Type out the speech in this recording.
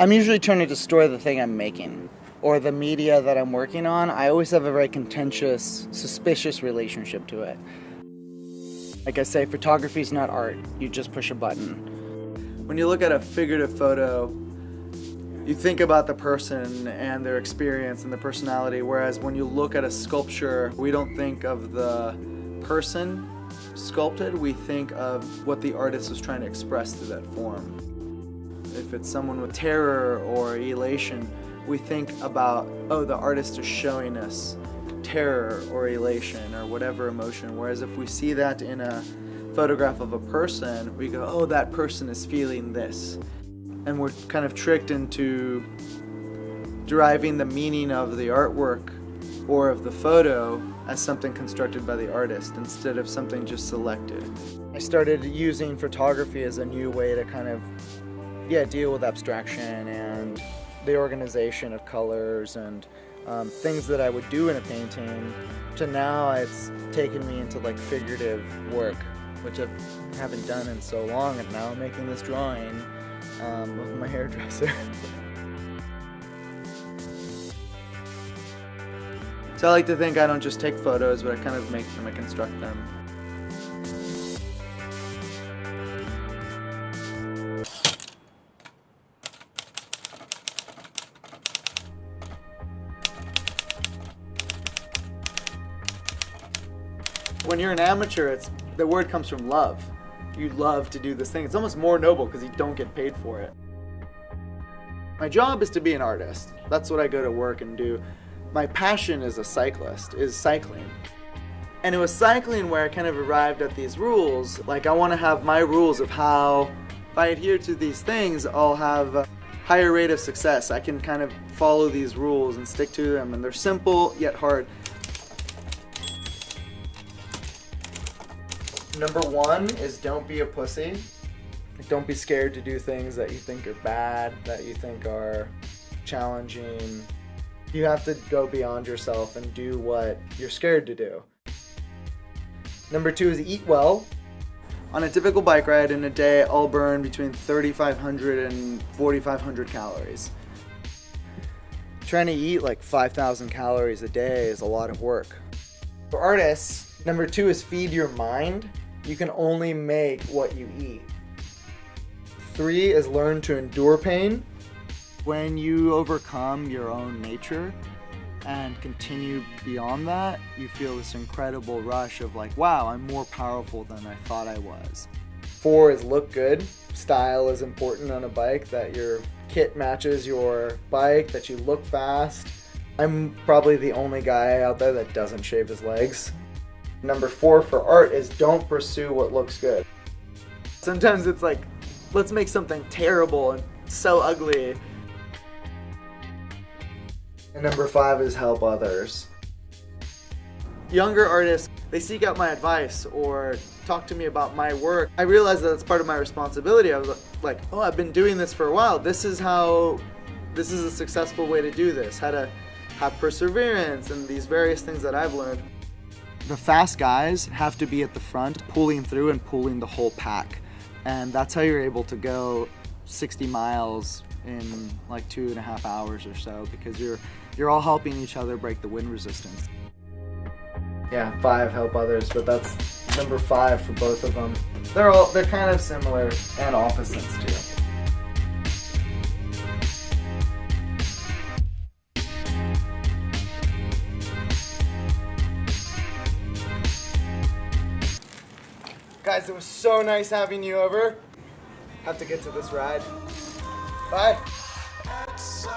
I'm usually trying to destroy the thing I'm making or the media that I'm working on. I always have a very contentious, suspicious relationship to it. Like I say, photography is not art. You just push a button. When you look at a figurative photo, you think about the person and their experience and the personality, whereas when you look at a sculpture, we don't think of the person sculpted, we think of what the artist was trying to express through that form. If it's someone with terror or elation, we think about, oh, the artist is showing us terror or elation or whatever emotion, whereas if we see that in a photograph of a person, we go, oh, that person is feeling this. And we're kind of tricked into deriving the meaning of the artwork or of the photo as something constructed by the artist instead of something just selected. I started using photography as a new way to kind of deal with abstraction and the organization of colors and things that I would do in a painting, to now it's taken me into like figurative work, which I haven't done in so long, and now I'm making this drawing with my hairdresser. So I like to think I don't just take photos, but I kind of make them, I construct them. When you're an amateur, the word comes from love. You love to do this thing. It's almost more noble because you don't get paid for it. My job is to be an artist. That's what I go to work and do. My passion as a cyclist is cycling. And it was cycling where I kind of arrived at these rules. Like, I want to have my rules of how, if I adhere to these things, I'll have a higher rate of success. I can kind of follow these rules and stick to them, and they're simple yet hard. Number one is don't be a pussy. Don't be scared to do things that you think are bad, that you think are challenging. You have to go beyond yourself and do what you're scared to do. Number two is eat well. On a typical bike ride in a day, I'll burn between 3,500 and 4,500 calories. Trying to eat like 5,000 calories a day is a lot of work. For artists, number two is feed your mind. You can only make what you eat. Three is learn to endure pain. When you overcome your own nature and continue beyond that, you feel this incredible rush of like, wow, I'm more powerful than I thought I was. Four is look good. Style is important on a bike, that your kit matches your bike, that you look fast. I'm probably the only guy out there that doesn't shave his legs. Number four for art is don't pursue what looks good. Sometimes it's like, let's make something terrible and so ugly. And number five is help others. Younger artists, they seek out my advice or talk to me about my work. I realize that it's part of my responsibility. I was like, oh, I've been doing this for a while. This is a successful way to do this. How to have perseverance and these various things that I've learned. The fast guys have to be at the front, pulling through and pulling the whole pack. And that's how you're able to go 60 miles in like 2.5 hours or so, because you're all helping each other break the wind resistance. Yeah, five, help others, but that's number five for both of them. They're kind of similar and opposites too. Guys, it was so nice having you over. Have to get to this ride. Bye. So